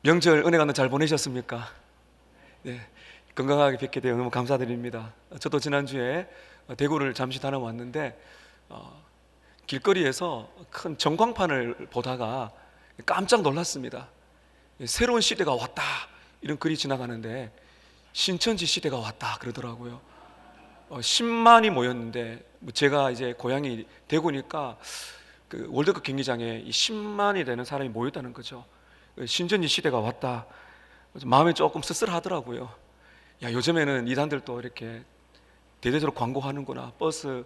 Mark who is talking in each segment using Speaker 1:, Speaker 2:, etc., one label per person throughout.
Speaker 1: 명절 은혜가 잘 보내셨습니까? 네, 건강하게 뵙게 되어 너무 감사드립니다. 저도 지난주에 대구를 잠시 다녀왔는데 길거리에서 큰 전광판을 보다가 깜짝 놀랐습니다. 새로운 시대가 왔다 이런 글이 지나가는데 신천지 시대가 왔다 그러더라고요. 10만이 모였는데 제가 이제 고향이 대구니까 그 월드컵 경기장에 10만이 되는 사람이 모였다는 거죠. 신천지 시대가 왔다. 마음이 조금 씁쓸하더라고요. 야, 요즘에는 이단들도 이렇게 대대적으로 광고하는구나. 버스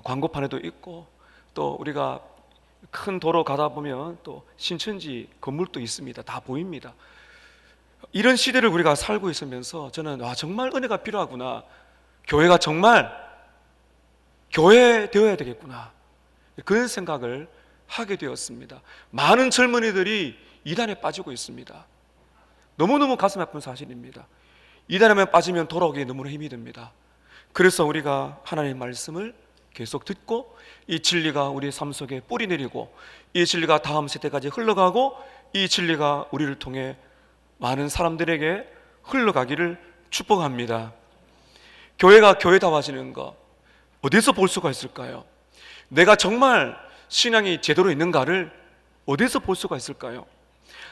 Speaker 1: 광고판에도 있고, 또 우리가 큰 도로 가다 보면 또 신천지 건물도 있습니다. 다 보입니다. 이런 시대를 우리가 살고 있으면서 저는 정말 은혜가 필요하구나. 교회가 정말 교회 되어야 되겠구나. 그런 생각을 하게 되었습니다. 많은 젊은이들이 이단에 빠지고 있습니다. 너무너무 가슴 아픈 사실입니다. 이단에만 빠지면 돌아오기 너무나 힘이 듭니다. 그래서 우리가 하나님의 말씀을 계속 듣고 이 진리가 우리의 삶 속에 뿌리 내리고 이 진리가 다음 세대까지 흘러가고 이 진리가 우리를 통해 많은 사람들에게 흘러가기를 축복합니다. 교회가 교회다워지는 것 어디서 볼 수가 있을까요? 내가 정말 신앙이 제대로 있는가를 어디서 볼 수가 있을까요?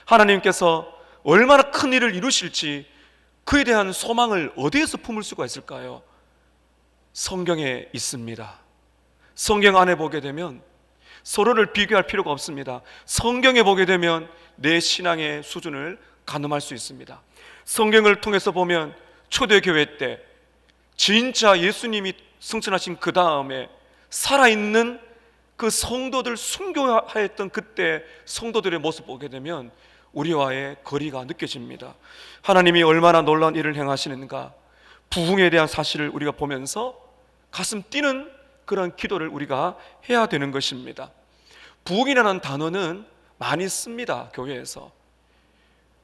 Speaker 1: 하나님께서 얼마나 큰 일을 이루실지 그에 대한 소망을 어디에서 품을 수가 있을까요? 성경에 있습니다. 성경 안에 보게 되면 서로를 비교할 필요가 없습니다. 성경에 보게 되면 내 신앙의 수준을 가늠할 수 있습니다. 성경을 통해서 보면 초대교회 때 진짜 예수님이 승천하신 그 다음에 살아있는 그 성도들 순교하였던 그때 성도들의 모습 보게 되면 우리와의 거리가 느껴집니다. 하나님이 얼마나 놀라운 일을 행하시는가, 부흥에 대한 사실을 우리가 보면서 가슴 뛰는 그런 기도를 우리가 해야 되는 것입니다. 부흥이라는 단어는 많이 씁니다. 교회에서.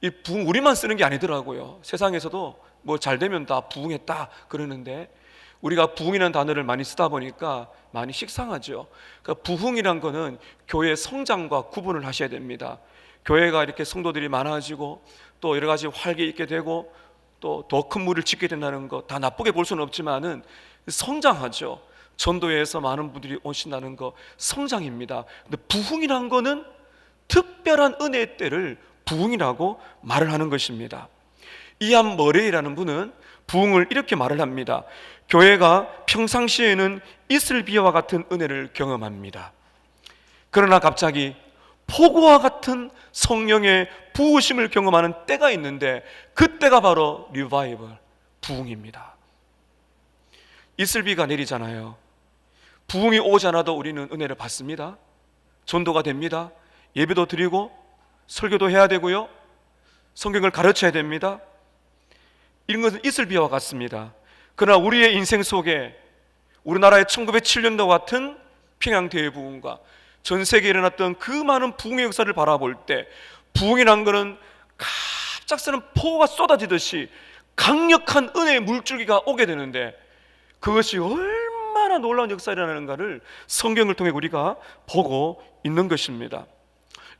Speaker 1: 이 부흥 우리만 쓰는 게 아니더라고요. 세상에서도 뭐 잘 되면 다 부흥했다 그러는데 우리가 부흥이라는 단어를 많이 쓰다 보니까 많이 식상하죠. 그러니까 부흥이란 거는 교회의 성장과 구분을 하셔야 됩니다. 교회가 이렇게 성도들이 많아지고 또 여러 가지 활기 있게 되고 또 더 큰 물을 짓게 된다는 거 다 나쁘게 볼 수는 없지만은 성장하죠. 전도회에서 많은 분들이 오신다는 거 성장입니다. 근데 부흥이란 거는 특별한 은혜의 때를 부흥이라고 말을 하는 것입니다. 이안 머레이라는 분은 부흥을 이렇게 말을 합니다. 교회가 평상시에는 이슬비와 같은 은혜를 경험합니다. 그러나 갑자기 폭우와 같은 성령의 부으심을 경험하는 때가 있는데 그 때가 바로 리바이벌, 부흥입니다. 이슬비가 내리잖아요. 부흥이 오지 않아도 우리는 은혜를 받습니다. 전도가 됩니다. 예배도 드리고 설교도 해야 되고요. 성경을 가르쳐야 됩니다. 이런 것은 이슬비와 같습니다. 그러나 우리의 인생 속에 우리나라의 1907년도 같은 평양대회부흥과 전 세계에 일어났던 그 많은 부흥의 역사를 바라볼 때 부흥이란 것은 갑작스런 폭우가 쏟아지듯이 강력한 은혜의 물줄기가 오게 되는데 그것이 얼마나 놀라운 역사라는가를 성경을 통해 우리가 보고 있는 것입니다.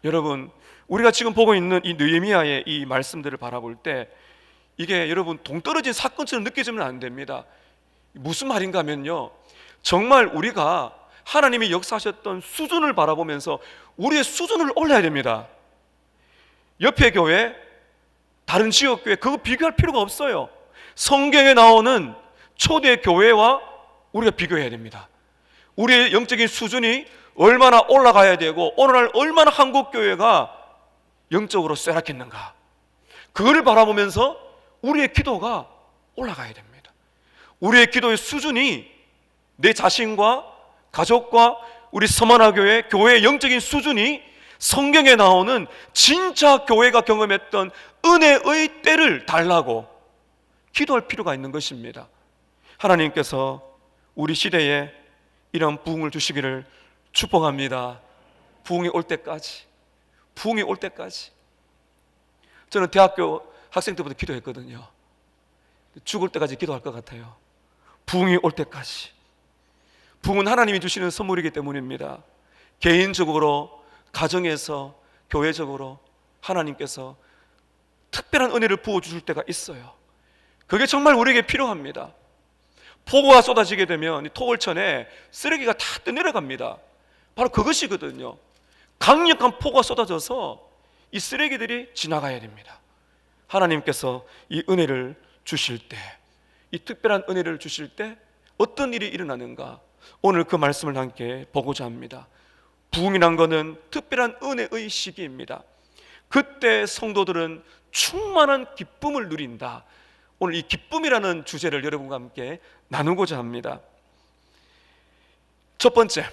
Speaker 1: 여러분, 우리가 지금 보고 있는 이 느헤미야의 이 말씀들을 바라볼 때 이게 여러분 동떨어진 사건처럼 느껴지면 안 됩니다. 무슨 말인가 하면요, 정말 우리가 하나님이 역사하셨던 수준을 바라보면서 우리의 수준을 올려야 됩니다. 옆에 교회, 다른 지역 교회 그거 비교할 필요가 없어요. 성경에 나오는 초대 교회와 우리가 비교해야 됩니다. 우리의 영적인 수준이 얼마나 올라가야 되고 오늘날 얼마나 한국 교회가 영적으로 쇠락했는가, 그거를 바라보면서 우리의 기도가 올라가야 됩니다. 우리의 기도의 수준이 내 자신과 가족과 우리 서만화교회 교회의 영적인 수준이 성경에 나오는 진짜 교회가 경험했던 은혜의 때를 달라고 기도할 필요가 있는 것입니다. 하나님께서 우리 시대에 이런 부흥을 주시기를 축복합니다. 부흥이 올 때까지, 부흥이 올 때까지. 저는 대학교 학생 때부터 기도했거든요. 죽을 때까지 기도할 것 같아요. 부흥이 올 때까지. 부흥은 하나님이 주시는 선물이기 때문입니다. 개인적으로, 가정에서, 교회적으로 하나님께서 특별한 은혜를 부어주실 때가 있어요. 그게 정말 우리에게 필요합니다. 폭우가 쏟아지게 되면 이 토벌천에 쓰레기가 다 떠내려갑니다. 바로 그것이거든요. 강력한 폭우가 쏟아져서 이 쓰레기들이 지나가야 됩니다. 하나님께서 이 은혜를 주실 때, 이 특별한 은혜를 주실 때 어떤 일이 일어나는가, 오늘 그 말씀을 함께 보고자 합니다. 부흥이란 것은 특별한 은혜의 시기입니다. 그때 성도들은 충만한 기쁨을 누린다. 오늘 이 기쁨이라는 주제를 여러분과 함께 나누고자 합니다. 첫 번째,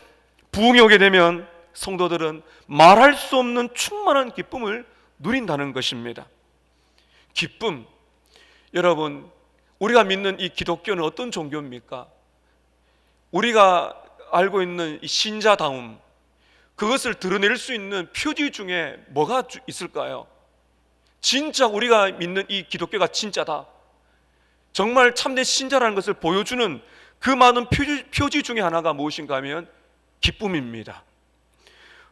Speaker 1: 부흥이 오게 되면 성도들은 말할 수 없는 충만한 기쁨을 누린다는 것입니다. 기쁨, 여러분, 우리가 믿는 이 기독교는 어떤 종교입니까? 우리가 알고 있는 이 신자다움, 그것을 드러낼 수 있는 표지 중에 뭐가 있을까요? 진짜 우리가 믿는 이 기독교가 진짜다, 정말 참된 신자라는 것을 보여주는 그 많은 표지 중에 하나가 무엇인가 하면 기쁨입니다.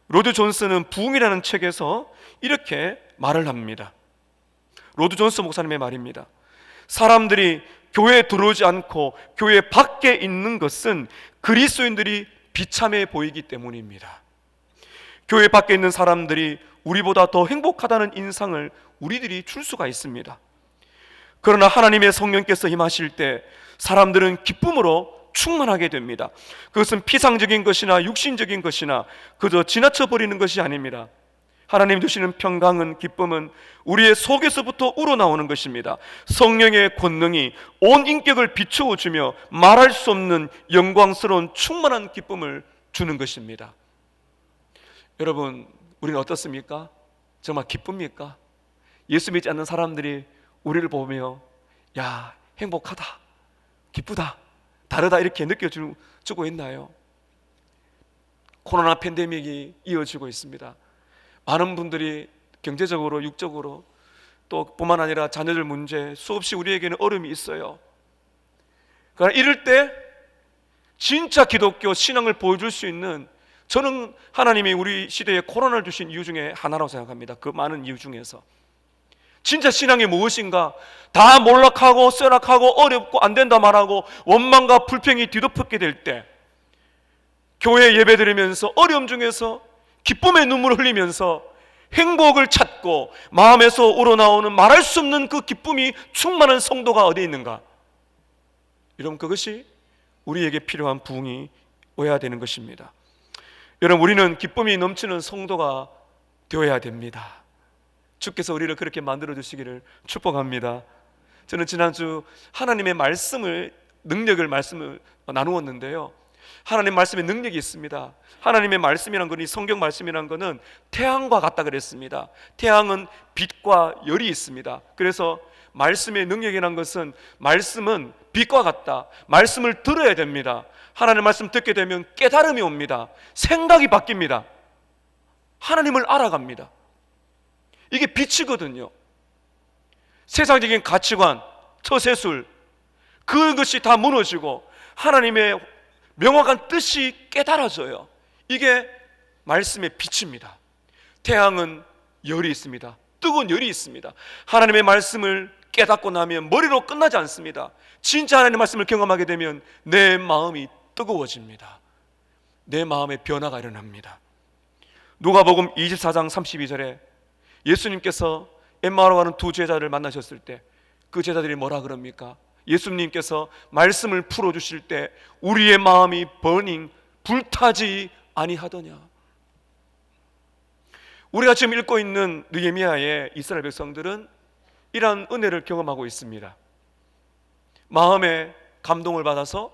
Speaker 1: 로드 존슨은 부흥이라는 책에서 이렇게 말을 합니다. 로드 존슨 목사님의 말입니다. 사람들이 교회에 들어오지 않고 교회 밖에 있는 것은 그리스도인들이 비참해 보이기 때문입니다. 교회 밖에 있는 사람들이 우리보다 더 행복하다는 인상을 우리들이 줄 수가 있습니다. 그러나 하나님의 성령께서 임하실 때 사람들은 기쁨으로 충만하게 됩니다. 그것은 피상적인 것이나 육신적인 것이나 그저 지나쳐 버리는 것이 아닙니다. 하나님 주시는 평강은, 기쁨은 우리의 속에서부터 우러나오는 것입니다. 성령의 권능이 온 인격을 비추어주며 말할 수 없는 영광스러운 충만한 기쁨을 주는 것입니다. 여러분, 우리는 어떻습니까? 정말 기쁩니까? 예수 믿지 않는 사람들이 우리를 보며 야, 행복하다, 기쁘다, 다르다 이렇게 느껴주고 있나요? 코로나 팬데믹이 이어지고 있습니다. 많은 분들이 경제적으로, 육적으로, 또 뿐만 아니라 자녀들 문제, 수없이 우리에게는 어려움이 있어요. 그러나 이럴 때 진짜 기독교 신앙을 보여줄 수 있는, 저는 하나님이 우리 시대에 코로나를 주신 이유 중에 하나라고 생각합니다. 그 많은 이유 중에서 진짜 신앙이 무엇인가, 다 몰락하고 쇠락하고 어렵고 안 된다 말하고 원망과 불평이 뒤덮게 될 때 교회 예배 드리면서 어려움 중에서 기쁨의 눈물을 흘리면서 행복을 찾고 마음에서 우러나오는 말할 수 없는 그 기쁨이 충만한 성도가 어디에 있는가? 여러분, 그것이 우리에게 필요한 부흥이 오야 되는 것입니다. 여러분, 우리는 기쁨이 넘치는 성도가 되어야 됩니다. 주께서 우리를 그렇게 만들어 주시기를 축복합니다. 저는 지난주 하나님의 말씀을 나누었는데요, 하나님 말씀에 능력이 있습니다. 하나님의 말씀이란 것이, 성경 말씀이란 것은 태양과 같다 그랬습니다. 태양은 빛과 열이 있습니다. 그래서 말씀의 능력이란 것은, 말씀은 빛과 같다. 말씀을 들어야 됩니다. 하나님의 말씀 듣게 되면 깨달음이 옵니다. 생각이 바뀝니다. 하나님을 알아갑니다. 이게 빛이거든요. 세상적인 가치관, 처세술, 그것이 다 무너지고 하나님의 명확한 뜻이 깨달아져요. 이게 말씀의 빛입니다. 태양은 열이 있습니다. 뜨거운 열이 있습니다. 하나님의 말씀을 깨닫고 나면 머리로 끝나지 않습니다. 진짜 하나님의 말씀을 경험하게 되면 내 마음이 뜨거워집니다. 내 마음에 변화가 일어납니다. 누가복음 24장 32절에 예수님께서 엠마오로 가는 두 제자를 만나셨을 때 그 제자들이 뭐라 그럽니까? 예수님께서 말씀을 풀어주실 때 우리의 마음이 불타지 아니하더냐. 우리가 지금 읽고 있는 느헤미야의 이스라엘 백성들은 이러한 은혜를 경험하고 있습니다. 마음에 감동을 받아서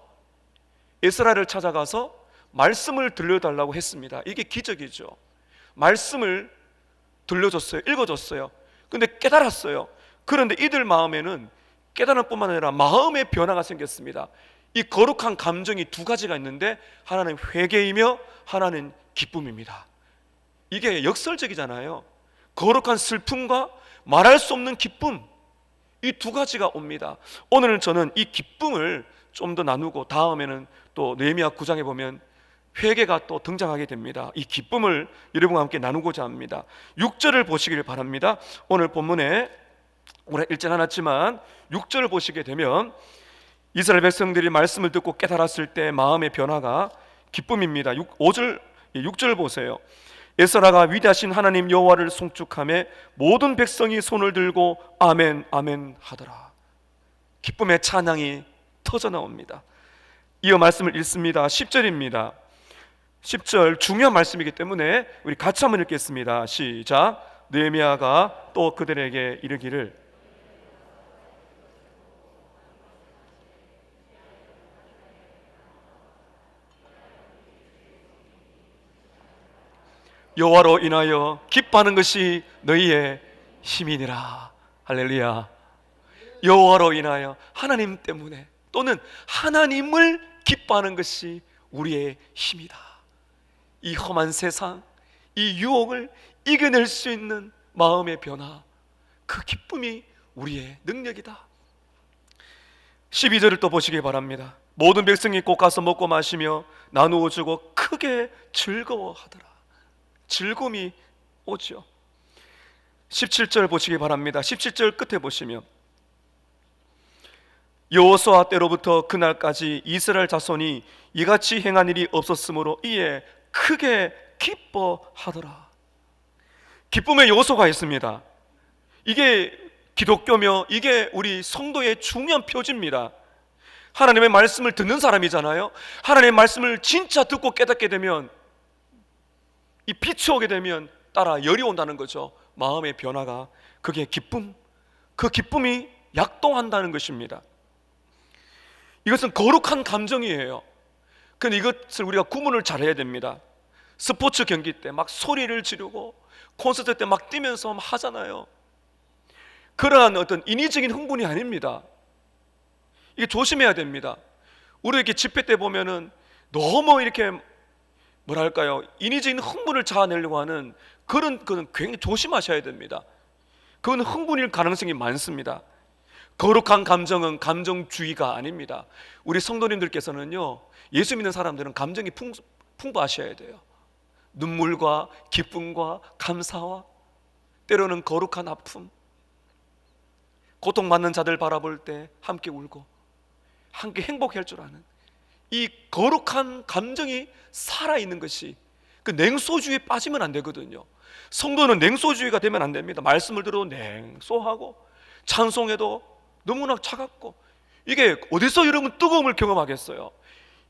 Speaker 1: 에스라를 찾아가서 말씀을 들려달라고 했습니다. 이게 기적이죠. 말씀을 들려줬어요. 읽어줬어요. 근데 깨달았어요. 그런데 이들 마음에는 깨달음 뿐만 아니라 마음의 변화가 생겼습니다. 이 거룩한 감정이 두 가지가 있는데, 하나는 회개이며 하나는 기쁨입니다. 이게 역설적이잖아요. 거룩한 슬픔과 말할 수 없는 기쁨, 이 두 가지가 옵니다. 오늘은 저는 이 기쁨을 좀 더 나누고, 다음에는 또 느헤미야 9장에 보면 회개가 또 등장하게 됩니다. 이 기쁨을 여러분과 함께 나누고자 합니다. 6절을 보시길 바랍니다. 오늘 본문에 오래 읽진 않았지만 6절을 보시게 되면 이스라엘 백성들이 말씀을 듣고 깨달았을 때 마음의 변화가 기쁨입니다. 6절 보세요. 에스라가 위대하신 하나님 여호와를 송축하며 모든 백성이 손을 들고 아멘 아멘 하더라. 기쁨의 찬양이 터져 나옵니다. 이어 말씀을 읽습니다. 10절입니다. 10절 중요한 말씀이기 때문에 우리 같이 한번 읽겠습니다. 시작. 느헤미야가 또 그들에게 이르기를 여호와로 인하여 기뻐하는 것이 너희의 힘이니라. 할렐루야. 여호와로 인하여, 하나님 때문에 또는 하나님을 기뻐하는 것이 우리의 힘이다. 이 험한 세상, 이 유혹을 이겨낼 수 있는 마음의 변화, 그 기쁨이 우리의 능력이다. 12절을 또 보시기 바랍니다. 모든 백성이 곧 가서 먹고 마시며 나누어 주고 크게 즐거워하더라. 즐거움이 오죠. 17절 보시기 바랍니다. 17절 끝에 보시면 여호수아 때로부터 그날까지 이스라엘 자손이 이같이 행한 일이 없었으므로 이에 크게 기뻐하더라. 기쁨의 요소가 있습니다. 이게 기독교며 이게 우리 성도의 중요한 표지입니다. 하나님의 말씀을 듣는 사람이잖아요. 하나님의 말씀을 진짜 듣고 깨닫게 되면, 이 빛이 오게 되면 따라 열이 온다는 거죠. 마음의 변화가, 그게 기쁨, 그 기쁨이 약동한다는 것입니다. 이것은 거룩한 감정이에요. 그런데 이것을 우리가 구분을 잘해야 됩니다. 스포츠 경기 때 막 소리를 지르고 콘서트 때 막 뛰면서 막 하잖아요. 그러한 어떤 인위적인 흥분이 아닙니다. 이게 조심해야 됩니다. 우리 이렇게 집회 때 보면은 너무 이렇게 뭐랄까요, 인위적인 흥분을 자아내려고 하는 그런 굉장히 조심하셔야 됩니다. 그건 흥분일 가능성이 많습니다. 거룩한 감정은 감정주의가 아닙니다. 우리 성도님들께서는요, 예수 믿는 사람들은 감정이 풍부하셔야 돼요. 눈물과 기쁨과 감사와 때로는 거룩한 아픔, 고통받는 자들 바라볼 때 함께 울고 함께 행복할 줄 아는 이 거룩한 감정이 살아있는 것이, 그 냉소주의에 빠지면 안 되거든요. 성도는 냉소주의가 되면 안 됩니다. 말씀을 들어도 냉소하고 찬송해도 너무나 차갑고, 이게 어디서 여러분 뜨거움을 경험하겠어요?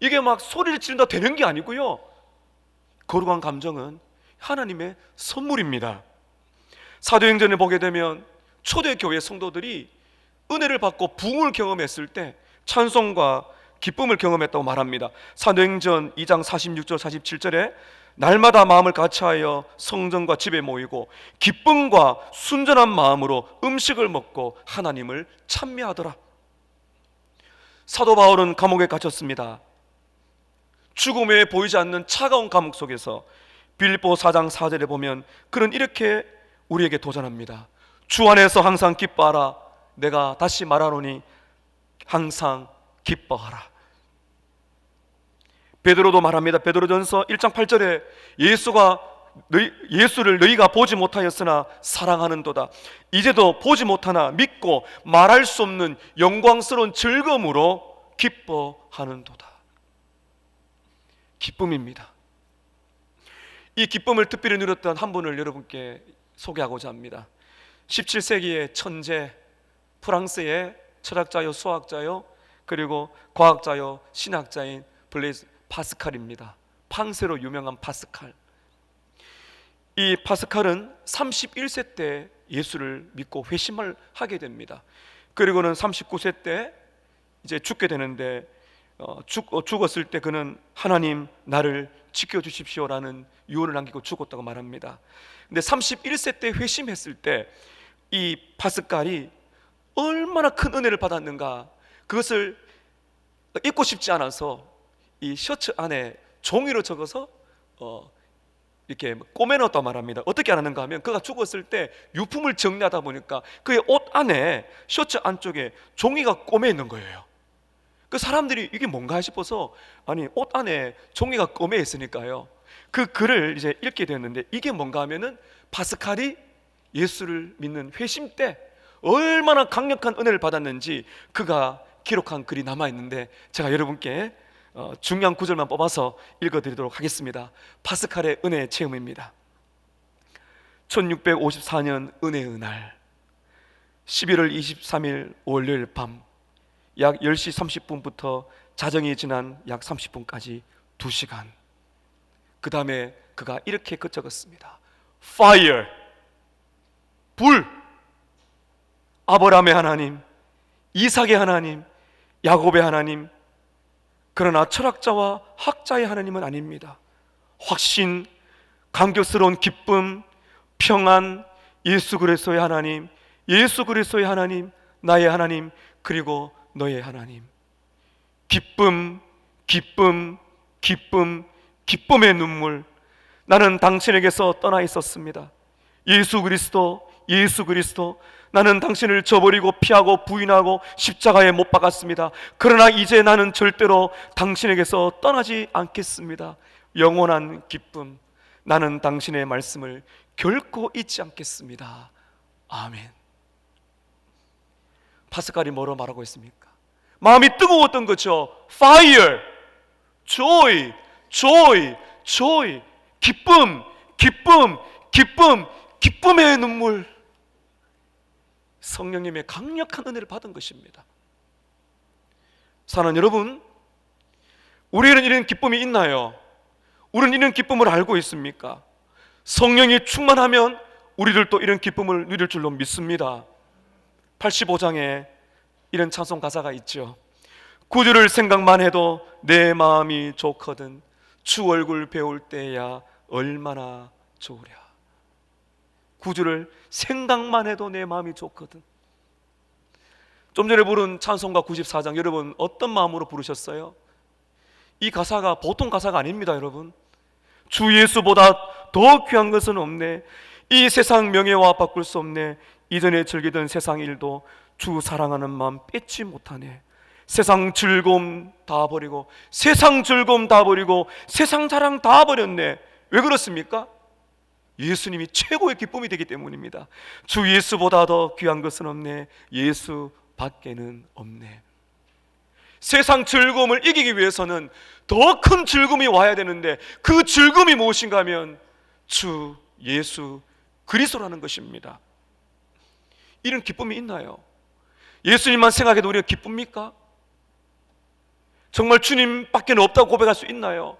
Speaker 1: 이게 막 소리를 지른다 되는 게 아니고요. 거룩한 감정은 하나님의 선물입니다. 사도행전을 보게 되면 초대교회 성도들이 은혜를 받고 부흥을 경험했을 때 찬송과 기쁨을 경험했다고 말합니다. 사도행전 2장 46절 47절에 날마다 마음을 같이하여 성전과 집에 모이고 기쁨과 순전한 마음으로 음식을 먹고 하나님을 찬미하더라. 사도 바울은 감옥에 갇혔습니다. 죽음에 보이지 않는 차가운 감옥 속에서 빌립보 4장 4절에 보면 그는 이렇게 우리에게 도전합니다. 주 안에서 항상 기뻐하라. 내가 다시 말하노니 항상 기뻐하라. 베드로도 말합니다. 베드로전서 1장 8절에 예수를 너희가 보지 못하였으나 사랑하는도다. 이제도 보지 못하나 믿고 말할 수 없는 영광스러운 즐거움으로 기뻐하는도다. 기쁨입니다. 이 기쁨을 특별히 누렸던 한 분을 여러분께 소개하고자 합니다. 17세기의 천재, 프랑스의 철학자요 수학자요 그리고 과학자요 신학자인 블레이즈 파스칼입니다. 팡세로 유명한 파스칼. 이 파스칼은 31세 때 예수를 믿고 회심을 하게 됩니다. 그리고는 39세 때 이제 죽게 되는데 죽었을 때 그는 하나님 나를 지켜주십시오라는 유언을 남기고 죽었다고 말합니다. 근데 31세 때 회심했을 때 이 파스칼이 얼마나 큰 은혜를 받았는가, 그것을 잊고 싶지 않아서 이 셔츠 안에 종이로 적어서 이렇게 꼬매넣었다고 말합니다. 어떻게 알았는가 하면 그가 죽었을 때 유품을 정리하다 보니까 그의 옷 안에, 셔츠 안쪽에 종이가 꼬매 있는 거예요. 그 사람들이 이게 뭔가 싶어서, 아니 옷 안에 종이가 꼬매 있으니까요, 그 글을 이제 읽게 됐는데 이게 뭔가 하면은 파스칼이 예수를 믿는 회심 때 얼마나 강력한 은혜를 받았는지 그가 기록한 글이 남아있는데, 제가 여러분께 중요한 구절만 뽑아서 읽어드리도록 하겠습니다. 파스칼의 은혜의 체험입니다. 1654년 은혜의 날 11월 23일 월요일 밤 약 10시 30분부터 자정이 지난 약 30분까지 2시간, 그 다음에 그가 이렇게 적었습니다. Fire, 불. 아브라함의 하나님, 이삭의 하나님, 야곱의 하나님, 그러나 철학자와 학자의 하나님은 아닙니다. 확신, 감격스러운 기쁨, 평안, 예수 그리스도의 하나님, 예수 그리스도의 하나님, 나의 하나님, 그리고 너의 하나님. 기쁨, 기쁨, 기쁨, 기쁨의 눈물. 나는 당신에게서 떠나 있었습니다. 예수 그리스도, 예수 그리스도, 나는 당신을 저버리고 피하고 부인하고 십자가에 못 박았습니다. 그러나 이제 나는 절대로 당신에게서 떠나지 않겠습니다. 영원한 기쁨, 나는 당신의 말씀을 결코 잊지 않겠습니다. 아멘. 파스칼이 뭐로 말하고 있습니까? 마음이 뜨거웠던 거죠. Fire, joy, joy, joy. 기쁨, 기쁨, 기쁨, 기쁨의 눈물. 성령님의 강력한 은혜를 받은 것입니다. 사랑하는 여러분, 우리에는 이런 기쁨이 있나요? 우리는 이런 기쁨을 알고 있습니까? 성령이 충만하면 우리들도 이런 기쁨을 누릴 줄로 믿습니다. 85장에 이런 찬송 가사가 있죠. 구주를 생각만 해도 내 마음이 좋거든 주 얼굴 배울 때야 얼마나 좋으랴. 구주를 생각만 해도 내 마음이 좋거든. 좀 전에 부른 찬송가 94장, 여러분 어떤 마음으로 부르셨어요? 이 가사가 보통 가사가 아닙니다. 여러분, 주 예수보다 더 귀한 것은 없네. 이 세상 명예와 바꿀 수 없네. 이전에 즐기던 세상 일도 주 사랑하는 마음 뺏지 못하네. 세상 즐거움 다 버리고, 세상 즐거움 다 버리고, 세상 자랑 다 버렸네. 왜 그렇습니까? 예수님이 최고의 기쁨이 되기 때문입니다. 주 예수보다 더 귀한 것은 없네. 예수 밖에는 없네. 세상 즐거움을 이기기 위해서는 더 큰 즐거움이 와야 되는데, 그 즐거움이 무엇인가 하면 주 예수 그리스도라는 것입니다. 이런 기쁨이 있나요? 예수님만 생각해도 우리가 기쁩니까? 정말 주님밖에 없다고 고백할 수 있나요?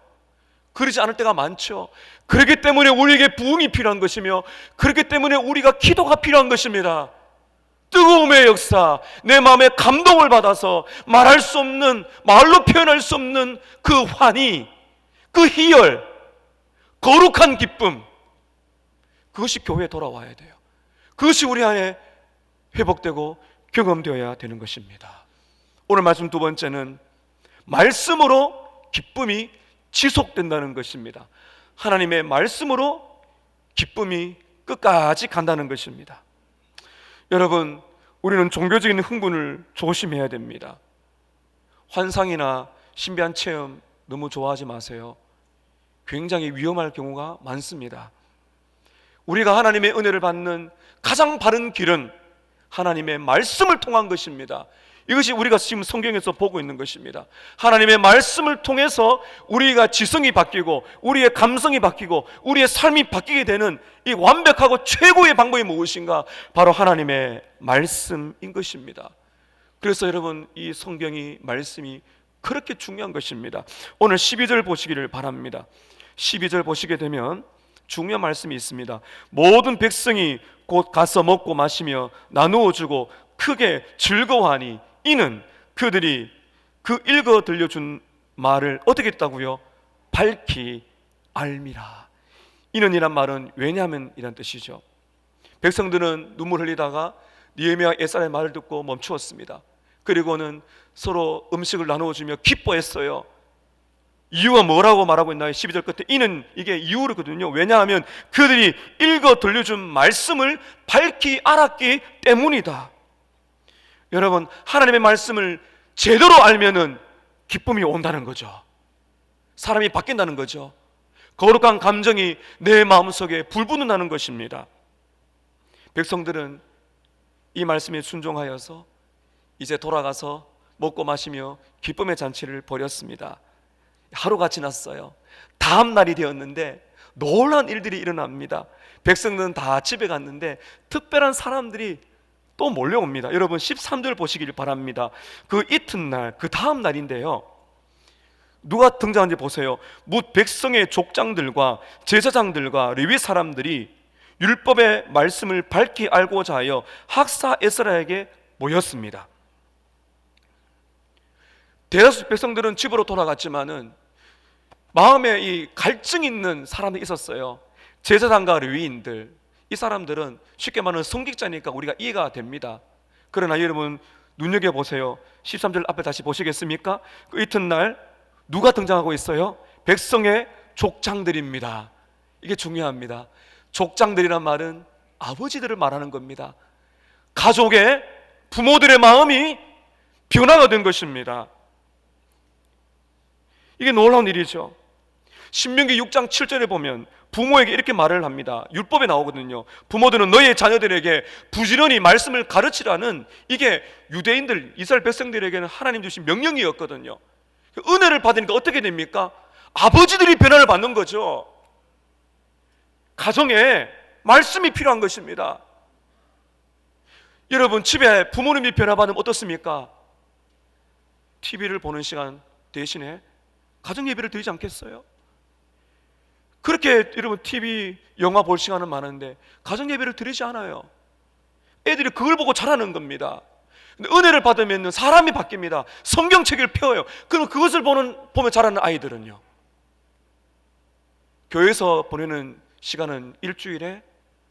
Speaker 1: 그러지 않을 때가 많죠. 그렇기 때문에 우리에게 부흥이 필요한 것이며, 그렇기 때문에 우리가 기도가 필요한 것입니다. 뜨거움의 역사, 내 마음에 감동을 받아서 말할 수 없는, 말로 표현할 수 없는 그 환희, 그 희열, 거룩한 기쁨, 그것이 교회에 돌아와야 돼요. 그것이 우리 안에 회복되고 경험되어야 되는 것입니다. 오늘 말씀 두 번째는 말씀으로 기쁨이 지속된다는 것입니다. 하나님의 말씀으로 기쁨이 끝까지 간다는 것입니다. 여러분, 우리는 종교적인 흥분을 조심해야 됩니다. 환상이나 신비한 체험 너무 좋아하지 마세요. 굉장히 위험할 경우가 많습니다. 우리가 하나님의 은혜를 받는 가장 바른 길은 하나님의 말씀을 통한 것입니다. 이것이 우리가 지금 성경에서 보고 있는 것입니다. 하나님의 말씀을 통해서 우리가 지성이 바뀌고, 우리의 감성이 바뀌고, 우리의 삶이 바뀌게 되는 이 완벽하고 최고의 방법이 무엇인가? 바로 하나님의 말씀인 것입니다. 그래서 여러분, 이 성경이, 말씀이 그렇게 중요한 것입니다. 오늘 12절 보시기를 바랍니다. 12절 보시게 되면 중요한 말씀이 있습니다. 모든 백성이 곧 가서 먹고 마시며 나누어 주고 크게 즐거워하니 이는 그들이 그 읽어 들려준 말을 어떻게 했다고요? 밝히 알미라. 이는 이란 말은 왜냐하면 이란 뜻이죠. 백성들은 눈물 흘리다가 느헤미야 에스라의 말을 듣고 멈추었습니다. 그리고는 서로 음식을 나누어주며 기뻐했어요. 이유가 뭐라고 말하고 있나요? 12절 끝에 이는, 이게 이유거든요. 왜냐하면 그들이 읽어 들려준 말씀을 밝히 알았기 때문이다. 여러분, 하나님의 말씀을 제대로 알면은 기쁨이 온다는 거죠. 사람이 바뀐다는 거죠. 거룩한 감정이 내 마음속에 불붙는다는 것입니다. 백성들은 이 말씀에 순종하여서 이제 돌아가서 먹고 마시며 기쁨의 잔치를 벌였습니다. 하루가 지났어요. 다음 날이 되었는데 놀라운 일들이 일어납니다. 백성들은 다 집에 갔는데 특별한 사람들이 또 몰려옵니다. 여러분 13절 보시길 바랍니다. 그 이튿날, 그 다음 날인데요, 누가 등장하는지 보세요. 뭇 백성의 족장들과 제사장들과 레위 사람들이 율법의 말씀을 밝히 알고자 하여 학사 에스라에게 모였습니다. 대다수 백성들은 집으로 돌아갔지만은 마음에 이 갈증 있는 사람이 있었어요. 제사장과 레위인들, 이 사람들은 쉽게 말하면 성직자니까 우리가 이해가 됩니다. 그러나 여러분 눈여겨보세요. 13절 앞에 다시 보시겠습니까? 그 이튿날 누가 등장하고 있어요? 백성의 족장들입니다. 이게 중요합니다. 족장들이란 말은 아버지들을 말하는 겁니다. 가족의 부모들의 마음이 변화가 된 것입니다. 이게 놀라운 일이죠. 신명기 6장 7절에 보면 부모에게 이렇게 말을 합니다. 율법에 나오거든요. 부모들은 너희의 자녀들에게 부지런히 말씀을 가르치라는, 이게 유대인들, 이스라엘 백성들에게는 하나님 주신 명령이었거든요. 은혜를 받으니까 어떻게 됩니까? 아버지들이 변화를 받는 거죠. 가정에 말씀이 필요한 것입니다. 여러분 집에 부모님이 변화받으면 어떻습니까? TV를 보는 시간 대신에 가정 예배를 드리지 않겠어요? 그렇게 여러분 TV, 영화 볼 시간은 많은데 가정 예배를 드리지 않아요. 애들이 그걸 보고 자라는 겁니다. 근데 은혜를 받으면 사람이 바뀝니다. 성경책을 펴요. 그럼 그것을 보면 자라는 아이들은요, 교회에서 보내는 시간은 일주일에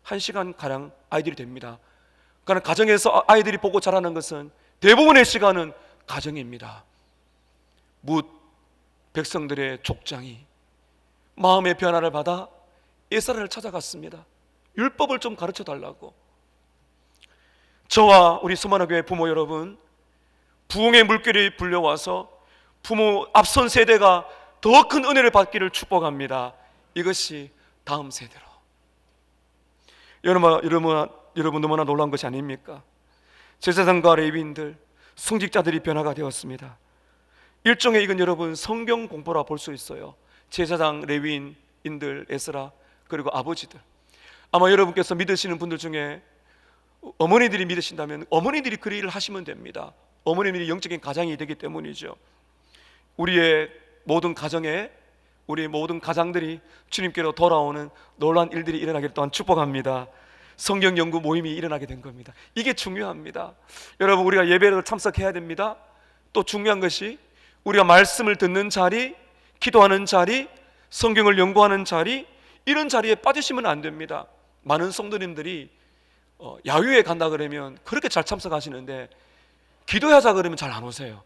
Speaker 1: 1시간가량 아이들이 됩니다. 그러니까 가정에서 아이들이 보고 자라는 것은 대부분의 시간은 가정입니다. 뭇 백성들의 족장이 마음의 변화를 받아 에스라를 찾아갔습니다. 율법을 좀 가르쳐 달라고. 저와 우리 서만화교회 부모 여러분, 부흥의 물결이 불려와서 부모 앞선 세대가 더 큰 은혜를 받기를 축복합니다. 이것이 다음 세대로. 여러분 너무나 놀라운 것이 아닙니까? 제사장과 레위인들, 성직자들이 변화가 되었습니다. 일종의 이건 여러분 성경 공부라 볼 수 있어요. 제사장, 레위인들, 에스라, 그리고 아버지들. 아마 여러분께서 믿으시는 분들 중에 어머니들이 믿으신다면 어머니들이 그 일을 하시면 됩니다. 어머니들이 영적인 가장이 되기 때문이죠. 우리의 모든 가정에, 우리 모든 가장들이 주님께로 돌아오는 놀라운 일들이 일어나기를 또한 축복합니다. 성경 연구 모임이 일어나게 된 겁니다. 이게 중요합니다. 여러분 우리가 예배를 참석해야 됩니다. 또 중요한 것이 우리가 말씀을 듣는 자리, 기도하는 자리, 성경을 연구하는 자리, 이런 자리에 빠지시면 안 됩니다. 많은 성도님들이 야유회 간다 그러면 그렇게 잘 참석하시는데 기도하자 그러면 잘 안 오세요.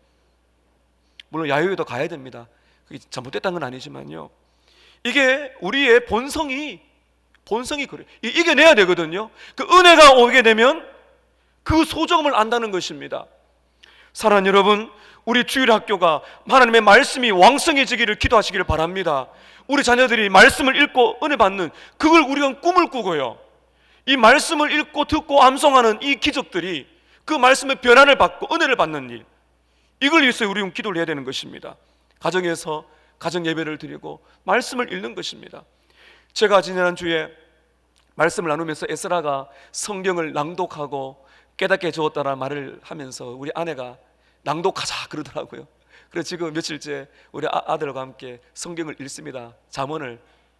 Speaker 1: 물론 야유회도 가야 됩니다. 그게 잘못됐다는 건 아니지만요, 이게 우리의 본성이 그래요. 이겨내야 되거든요. 그 은혜가 오게 되면 그 소중함을 안다는 것입니다. 사랑하는 여러분, 우리 주일학교가 하나님의 말씀이 왕성해지기를 기도하시기를 바랍니다. 우리 자녀들이 말씀을 읽고 은혜 받는, 그걸 우리가 꿈을 꾸고요, 이 말씀을 읽고 듣고 암송하는 이 기적들이 그 말씀의 변화를 받고 은혜를 받는 일, 이걸 위해서 우리는 기도를 해야 되는 것입니다. 가정에서 가정 예배를 드리고 말씀을 읽는 것입니다. 제가 지난 주에 말씀을 나누면서 에스라가 성경을 낭독하고 깨닫게 해주었다는 말을 하면서 우리 아내가 낭독하자 그러더라고요. 그래서 지금 며칠째 우리 아들과 함께 성경을 읽습니다. 잠언을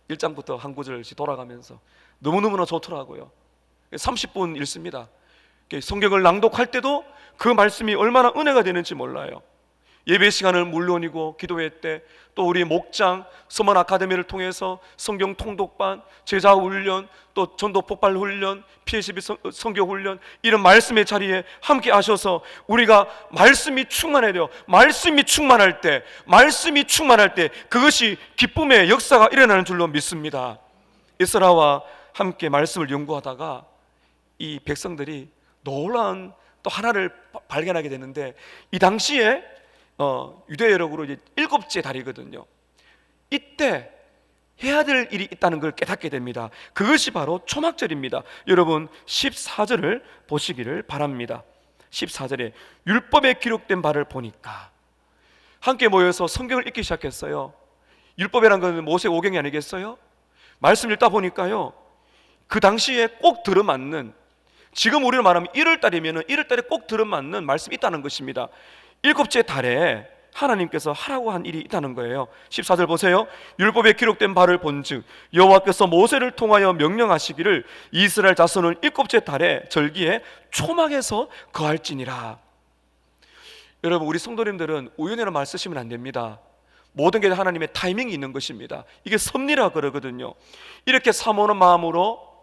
Speaker 1: 1장부터 한 구절씩 돌아가면서 너무너무나 좋더라고요. 30분 읽습니다. 성경을 낭독할 때도 그 말씀이 얼마나 은혜가 되는지 몰라요. 예배 시간은 물론이고 기도회 때, 또 우리 목장 서만 아카데미를 통해서 성경 통독반, 제자 훈련, 또 전도 폭발 훈련, PSB 선교 훈련, 이런 말씀의 자리에 함께 하셔서 우리가 말씀이 충만해야 돼요. 말씀이 충만할 때 그것이 기쁨의 역사가 일어나는 줄로 믿습니다. 에스라와 함께 말씀을 연구하다가 이 백성들이 놀라운 또 하나를 발견하게 되는데, 이 당시에 유대여력으로 이제 7째 달이거든요. 이때 해야 될 일이 있다는 걸 깨닫게 됩니다. 그것이 바로 초막절입니다. 여러분 14절을 보시기를 바랍니다. 14절에 율법에 기록된 바를 보니까, 함께 모여서 성경을 읽기 시작했어요. 율법이란 건 모세 오경이 아니겠어요? 말씀 읽다 보니까요, 그 당시에 꼭 들어맞는, 지금 우리로 말하면 1월달이면 1월달에 꼭 들어맞는 말씀이 있다는 것입니다. 일곱째 달에 하나님께서 하라고 한 일이 있다는 거예요. 14절 보세요. 율법에 기록된 바를 본즉 여호와께서 모세를 통하여 명령하시기를 이스라엘 자손은 일곱째 달에 절기에 초막에서 거할지니라. 여러분, 우리 성도님들은 우연이라는 말 쓰시면 안 됩니다. 모든 게 하나님의 타이밍이 있는 것입니다. 이게 섭리라 그러거든요. 이렇게 사모하는 마음으로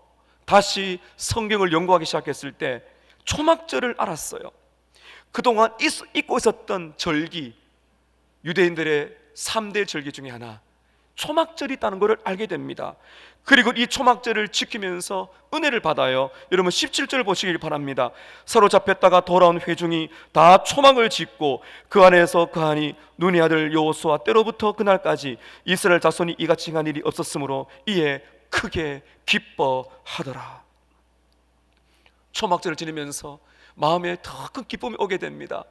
Speaker 1: 다시 성경을 연구하기 시작했을 때 초막절을 알았어요. 그동안 잊고 있었던 절기, 유대인들의 3대 절기 중에 하나, 초막절이 있다는 것을 알게 됩니다. 그리고 이 초막절을 지키면서 은혜를 받아요. 여러분 17절 보시길 바랍니다. 사로잡혔다가 돌아온 회중이 다 초막을 짓고 그 안에서 거하니 눈의 아들 여호수아 때로부터 그날까지 이스라엘 자손이 이같이 한 일이 없었으므로 이에 크게 기뻐하더라. 초막절을 지내면서 마음에 더 큰 기쁨이 오게 됩니다.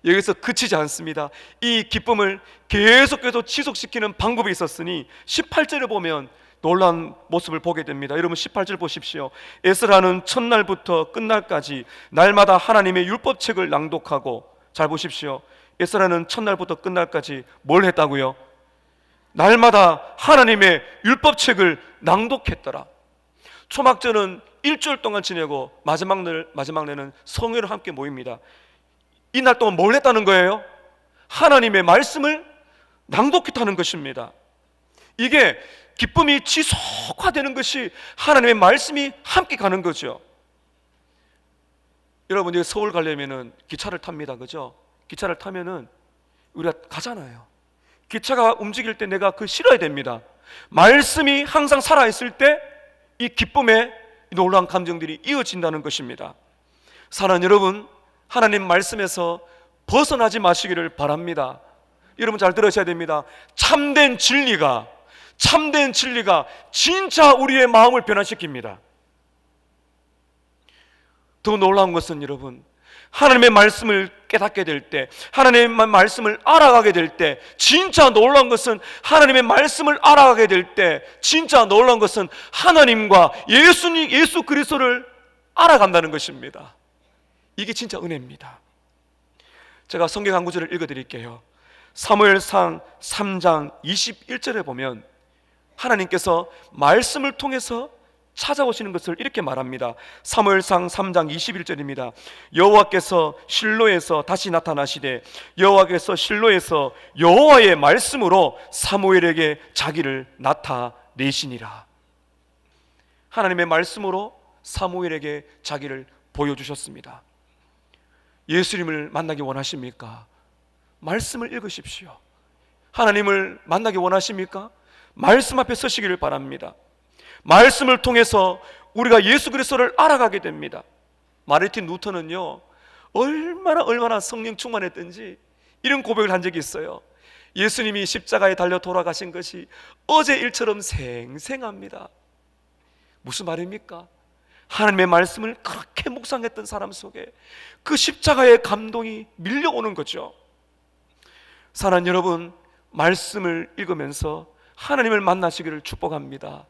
Speaker 1: 여기서 그치지 않습니다. 이 기쁨을 계속해서 지속시키는 방법이 있었으니 18절을 보면 놀라운 모습을 보게 됩니다. 여러분 18절 보십시오. 에스라는 첫날부터 끝날까지 날마다 하나님의 율법책을 낭독하고, 잘 보십시오. 에스라는 첫날부터 끝날까지 뭘 했다고요? 날마다 하나님의 율법책을 낭독했더라. 초막절은 일주일 동안 지내고 마지막 날에는 성회로 함께 모입니다. 이날 동안 뭘 했다는 거예요? 하나님의 말씀을 낭독했다는 것입니다. 이게 기쁨이 지속화되는 것이 하나님의 말씀이 함께 가는 거죠. 여러분, 이제 서울 가려면은 기차를 탑니다. 그죠? 기차를 타면은 우리가 가잖아요. 기차가 움직일 때 내가 그걸 실어야 됩니다. 말씀이 항상 살아있을 때 이 기쁨의 놀라운 감정들이 이어진다는 것입니다. 사랑하는 여러분, 하나님 말씀에서 벗어나지 마시기를 바랍니다. 여러분 잘 들으셔야 됩니다. 참된 진리가 진짜 우리의 마음을 변화시킵니다. 더 놀라운 것은 여러분, 하나님의 말씀을 깨닫게 될 때, 하나님의 말씀을 알아가게 될 때, 진짜 놀라운 것은 하나님의 말씀을 알아가게 될 때, 진짜 놀라운 것은 하나님과 예수 그리스도를 알아간다는 것입니다. 이게 진짜 은혜입니다. 제가 성경 한 구절을 읽어드릴게요. 사무엘상 3장 21절에 보면 하나님께서 말씀을 통해서 찾아오시는 것을 이렇게 말합니다. 사무엘상 3장 21절입니다. 여호와께서 실로에서 다시 나타나시되 여호와께서 실로에서 여호와의 말씀으로 사무엘에게 자기를 나타내시니라. 하나님의 말씀으로 사무엘에게 자기를 보여주셨습니다. 예수님을 만나기 원하십니까? 말씀을 읽으십시오. 하나님을 만나기 원하십니까? 말씀 앞에 서시기를 바랍니다. 말씀을 통해서 우리가 예수 그리스도를 알아가게 됩니다. 마르틴 루터는요, 얼마나 성령 충만했던지 이런 고백을 한 적이 있어요. 예수님이 십자가에 달려 돌아가신 것이 어제 일처럼 생생합니다. 무슨 말입니까? 하나님의 말씀을 그렇게 묵상했던 사람 속에 그 십자가의 감동이 밀려오는 거죠. 사랑하는 여러분, 말씀을 읽으면서 하나님을 만나시기를 축복합니다.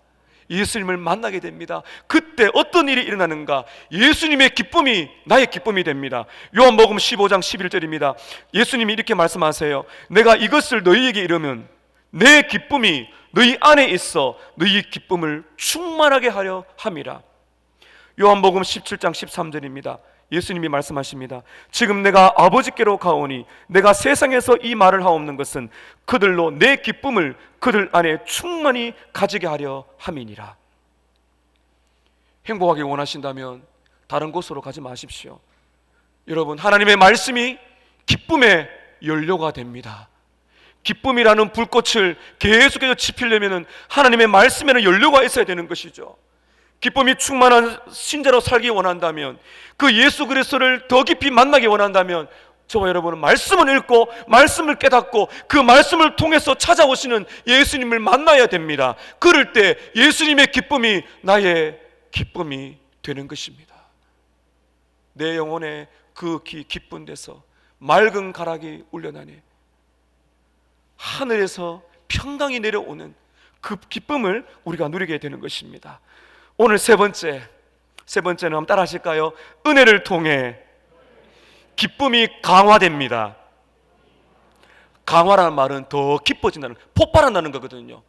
Speaker 1: 예수님을 만나게 됩니다. 그때 어떤 일이 일어나는가? 예수님의 기쁨이 나의 기쁨이 됩니다. 요한복음 15장 11절입니다. 예수님이 이렇게 말씀하세요. 내가 이것을 너희에게 이르면 내 기쁨이 너희 안에 있어 너희 기쁨을 충만하게 하려 함이라. 요한복음 17장 13절입니다. 예수님이 말씀하십니다. 지금 내가 아버지께로 가오니 내가 세상에서 이 말을 하옵는 것은 그들로 내 기쁨을 그들 안에 충만히 가지게 하려 함이니라. 행복하게 원하신다면 다른 곳으로 가지 마십시오. 여러분, 하나님의 말씀이 기쁨의 연료가 됩니다. 기쁨이라는 불꽃을 계속해서 지피려면 하나님의 말씀에는 연료가 있어야 되는 것이죠. 기쁨이 충만한 신자로 살기 원한다면, 그 예수 그리스도를 더 깊이 만나기 원한다면 저와 여러분은 말씀을 읽고 말씀을 깨닫고 그 말씀을 통해서 찾아오시는 예수님을 만나야 됩니다. 그럴 때 예수님의 기쁨이 나의 기쁨이 되는 것입니다. 내 영혼에 그 기쁜 데서 맑은 가락이 울려나니 하늘에서 평강이 내려오는 그 기쁨을 우리가 누리게 되는 것입니다. 오늘 세 번째는 한번 따라 하실까요? 은혜를 통해 기쁨이 강화됩니다. 강화라는 말은 더 기뻐진다는, 폭발한다는 거거든요.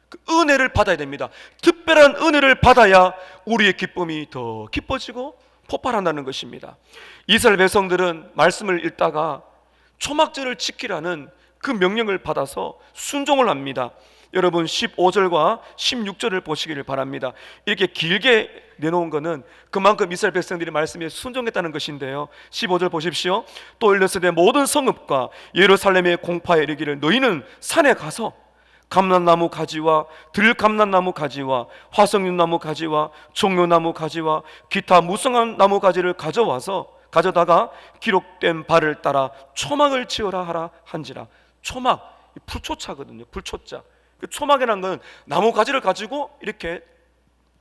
Speaker 1: 그 은혜를 받아야 됩니다. 특별한 은혜를 받아야 우리의 기쁨이 더 기뻐지고 폭발한다는 것입니다. 이스라엘 백성들은 말씀을 읽다가 초막절을 지키라는 그 명령을 받아서 순종을 합니다. 여러분 15절과 16절을 보시기를 바랍니다. 이렇게 길게 내놓은 것은 그만큼 이스라엘 백성들이 말씀에 순종했다는 것인데요, 15절 보십시오. 또 일렀으되 모든 성읍과 예루살렘의 공파에 이르기를 너희는 산에 가서 감람나무 가지와 들감람나무 가지와 화석류나무 가지와 종려나무 가지와 기타 무성한 나무 가지를 가져다가 기록된 바를 따라 초막을 지어라 하라 한지라. 초막, 풀초자거든요. 풀초자. 그 초막이라는 건 나무 가지를 가지고 이렇게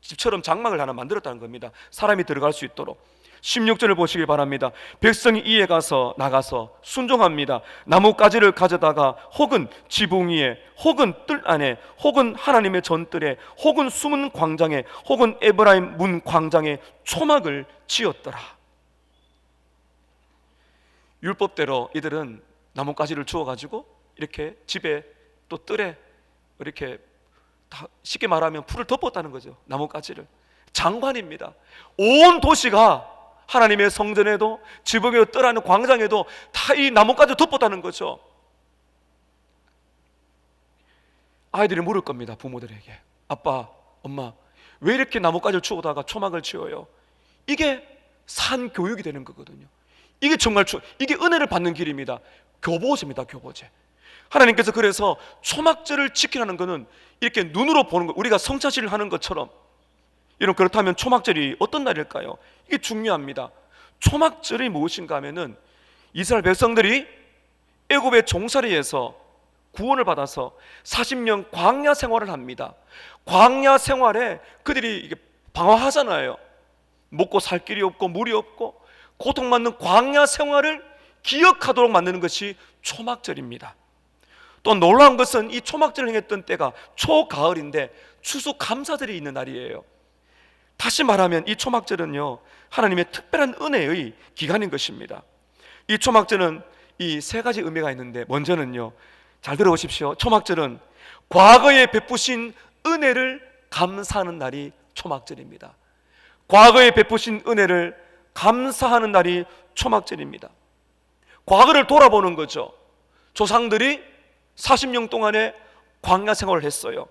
Speaker 1: 집처럼 장막을 하나 만들었다는 겁니다. 사람이 들어갈 수 있도록. 16절을 보시길 바랍니다. 백성이 이에 나가서 순종합니다. 나뭇가지를 가져다가 혹은 지붕 위에 혹은 뜰 안에 혹은 하나님의 전뜰에 혹은 숨은 광장에 혹은 에브라임 문 광장에 초막을 지었더라. 율법대로 이들은 나뭇가지를 주워가지고 이렇게 집에 또 뜰에 이렇게 다 쉽게 말하면 풀을 덮었다는 거죠. 나뭇가지를. 장관입니다. 온 도시가 하나님의 성전에도 지붕에도 뜰하는 광장에도 다 이 나뭇가지를 덮었다는 거죠. 아이들이 물을 겁니다. 부모들에게. 아빠, 엄마, 왜 이렇게 나뭇가지를 주워다가 초막을 지어요? 이게 산 교육이 되는 거거든요. 이게 정말 이게 은혜를 받는 길입니다. 교보제입니다. 교보제. 하나님께서 그래서 초막절을 지키라는 것은 이렇게 눈으로 보는 것, 우리가 성찬식을 하는 것처럼. 여러분, 그렇다면 초막절이 어떤 날일까요? 이게 중요합니다. 초막절이 무엇인가 하면은 이스라엘 백성들이 애굽의 종살이에서 구원을 받아서 40년 광야 생활을 합니다. 광야 생활에 그들이 이게 방황하잖아요. 먹고 살 길이 없고 물이 없고 고통받는 광야 생활을 기억하도록 만드는 것이 초막절입니다. 또 놀라운 것은 이 초막절을 행했던 때가 초가을인데 추수감사절이 있는 날이에요. 다시 말하면 이 초막절은요, 하나님의 특별한 은혜의 기간인 것입니다. 이 초막절은 이 세 가지 의미가 있는데, 먼저는요, 잘 들어보십시오. 초막절은 과거에 베푸신 은혜를 감사하는 날이 초막절입니다. 과거에 베푸신 은혜를 감사하는 날이 초막절입니다. 과거를 돌아보는 거죠. 조상들이 40년 동안에 광야 생활을 했어요.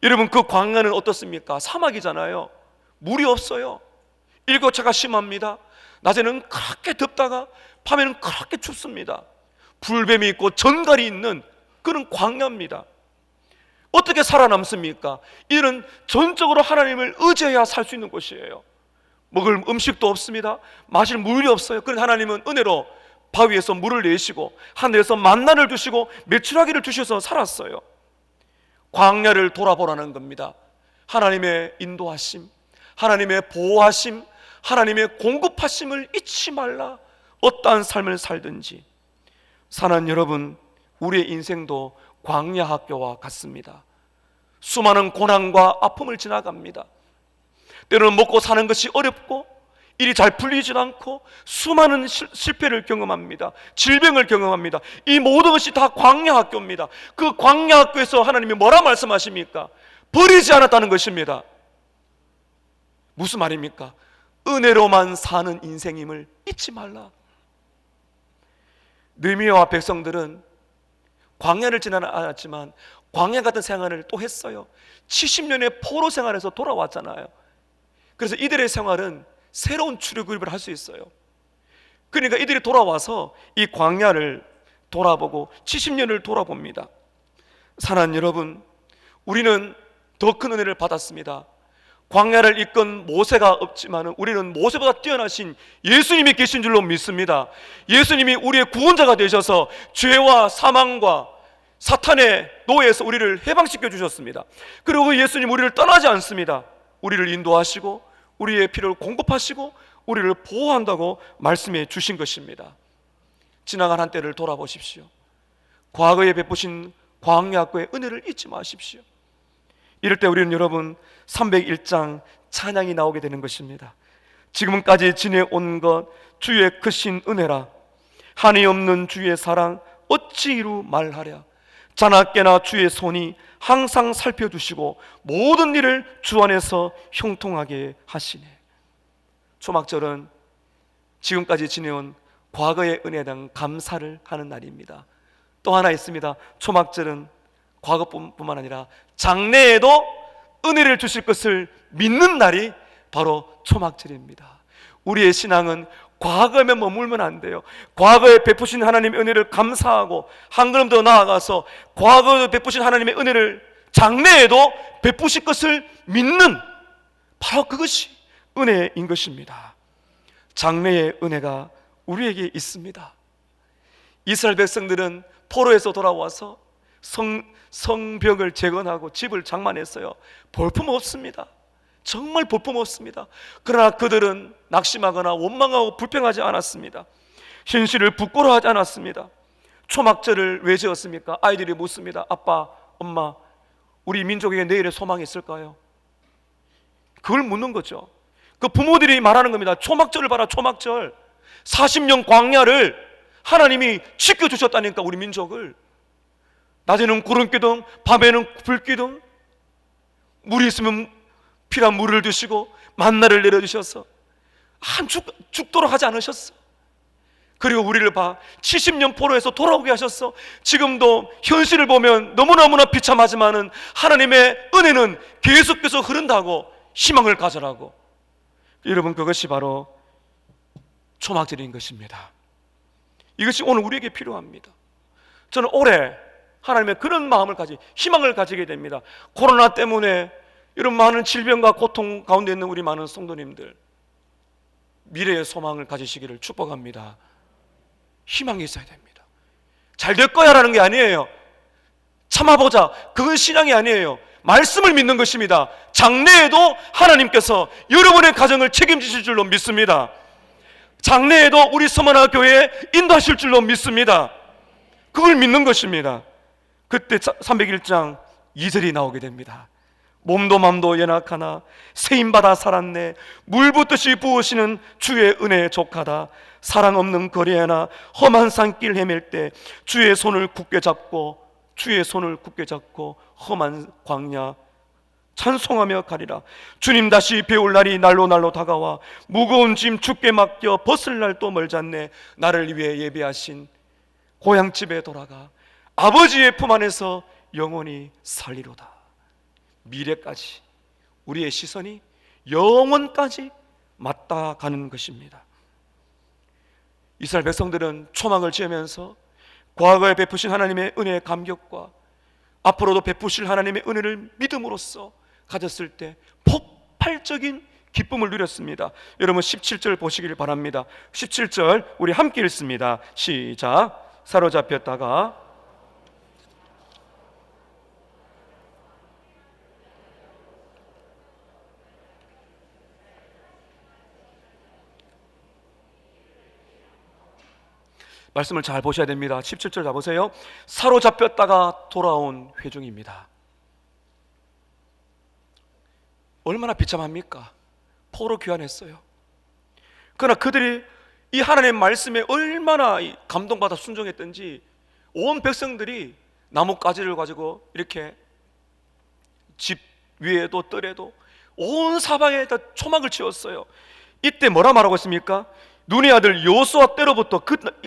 Speaker 1: 여러분, 그 광야는 어떻습니까? 사막이잖아요. 물이 없어요. 일교차가 심합니다. 낮에는 그렇게 덥다가 밤에는 그렇게 춥습니다. 불뱀이 있고 전갈이 있는 그런 광야입니다. 어떻게 살아남습니까? 이는 전적으로 하나님을 의지해야 살 수 있는 곳이에요. 먹을 음식도 없습니다. 마실 물이 없어요. 그런데 하나님은 은혜로 바위에서 물을 내시고 하늘에서 만나를 주시고 메추라기를 주셔서 살았어요. 광야를 돌아보라는 겁니다. 하나님의 인도하심, 하나님의 보호하심, 하나님의 공급하심을 잊지 말라. 어떠한 삶을 살든지. 사는 여러분, 우리의 인생도 광야 학교와 같습니다. 수많은 고난과 아픔을 지나갑니다. 때로는 먹고 사는 것이 어렵고 일이 잘 풀리지 않고 수많은 실패를 경험합니다. 질병을 경험합니다. 이 모든 것이 다 광야 학교입니다. 그 광야 학교에서 하나님이 뭐라 말씀하십니까? 버리지 않았다는 것입니다. 무슨 말입니까? 은혜로만 사는 인생임을 잊지 말라. 느헤미야와 백성들은 광야를 지나지 않았지만 광야 같은 생활을 또 했어요. 70년의 포로 생활에서 돌아왔잖아요. 그래서 이들의 생활은 새로운 출애굽을 할 수 있어요. 그러니까 이들이 돌아와서 이 광야를 돌아보고 70년을 돌아봅니다. 사랑하는 여러분, 우리는 더 큰 은혜를 받았습니다. 광야를 이끈 모세가 없지만 우리는 모세보다 뛰어나신 예수님이 계신 줄로 믿습니다. 예수님이 우리의 구원자가 되셔서 죄와 사망과 사탄의 노예에서 우리를 해방시켜 주셨습니다. 그리고 예수님 우리를 떠나지 않습니다. 우리를 인도하시고 우리의 필요를 공급하시고 우리를 보호한다고 말씀해 주신 것입니다. 지나간 한때를 돌아보십시오. 과거에 베푸신 광야의 은혜를 잊지 마십시오. 이럴 때 우리는 여러분 301장 찬양이 나오게 되는 것입니다. 지금까지 지내온 것 주의 크신 은혜라, 한이 없는 주의 사랑 어찌 이루 말하랴. 자나깨나 주의 손이 항상 살펴주시고 모든 일을 주 안에서 형통하게 하시네. 초막절은 지금까지 지내온 과거의 은혜에 대한 감사를 하는 날입니다. 또 하나 있습니다. 초막절은 과거뿐만 아니라 장래에도 은혜를 주실 것을 믿는 날이 바로 초막절입니다. 우리의 신앙은 과거에 머물면 안 돼요. 과거에 베푸신 하나님의 은혜를 감사하고 한 걸음 더 나아가서 과거에 베푸신 하나님의 은혜를 장래에도 베푸실 것을 믿는, 바로 그것이 은혜인 것입니다. 장래의 은혜가 우리에게 있습니다. 이스라엘 백성들은 포로에서 돌아와서 성벽을 재건하고 집을 장만했어요. 볼품 없습니다. 정말 볼품 없습니다. 그러나 그들은 낙심하거나 원망하고 불평하지 않았습니다. 현실을 부끄러워하지 않았습니다. 초막절을 왜 지었습니까? 아이들이 묻습니다. 아빠, 엄마, 우리 민족에게 내일의 소망이 있을까요? 그걸 묻는 거죠. 그 부모들이 말하는 겁니다. 초막절을 봐라, 초막절. 40년 광야를 하나님이 지켜주셨다니까, 우리 민족을. 낮에는 구름기둥, 밤에는 불기둥, 물이 있으면 피란 물을 주시고 만나를 내려주셔서 죽도록 하지 않으셨어. 그리고 우리를 70년 포로에서 돌아오게 하셨어. 지금도 현실을 보면 너무너무나 비참하지만은 하나님의 은혜는 계속해서 흐른다고, 희망을 가져라고. 여러분, 그것이 바로 초막절인 것입니다. 이것이 오늘 우리에게 필요합니다. 저는 올해 하나님의 그런 마음을 희망을 가지게 됩니다. 코로나 때문에 이런 많은 질병과 고통 가운데 있는 우리 많은 성도님들, 미래의 소망을 가지시기를 축복합니다. 희망이 있어야 됩니다. 잘 될 거야 라는 게 아니에요. 참아보자, 그건 신앙이 아니에요. 말씀을 믿는 것입니다. 장래에도 하나님께서 여러분의 가정을 책임지실 줄로 믿습니다. 장래에도 우리 서머나 교회에 인도하실 줄로 믿습니다. 그걸 믿는 것입니다. 그때 301장 2절이 나오게 됩니다. 몸도 맘도 연약하나 세임받아 살았네. 물 붓듯이 부으시는 주의 은혜에 족하다. 사랑 없는 거리에나 험한 산길 헤맬 때 주의 손을 굳게 잡고 험한 광야 찬송하며 가리라. 주님 다시 배울 날이 날로 다가와 무거운 짐 주께 맡겨 벗을 날 또 멀잖네. 나를 위해 예배하신 고향집에 돌아가 아버지의 품 안에서 영원히 살리로다. 미래까지 우리의 시선이 영원까지 맞닿아가는 것입니다. 이스라엘 백성들은 초막을 지으면서 과거에 베푸신 하나님의 은혜의 감격과 앞으로도 베푸실 하나님의 은혜를 믿음으로써 가졌을 때 폭발적인 기쁨을 누렸습니다. 여러분 17절 보시길 바랍니다. 17절 우리 함께 읽습니다. 시작. 사로잡혔다가 말씀을 잘 보셔야 됩니다. 17절 잘 보세요. 사로잡혔다가 돌아온 회중입니다. 얼마나 비참합니까? 포로 귀환했어요. 그러나 그들이 이 하나님의 말씀에 얼마나 감동받아 순종했던지 온 백성들이 나뭇가지를 가지고 이렇게 집 위에도 뜰에도 온 사방에다 초막을 치웠어요. 이때 뭐라 말하고 있습니까? 눈의 아들 여호수아 때로부터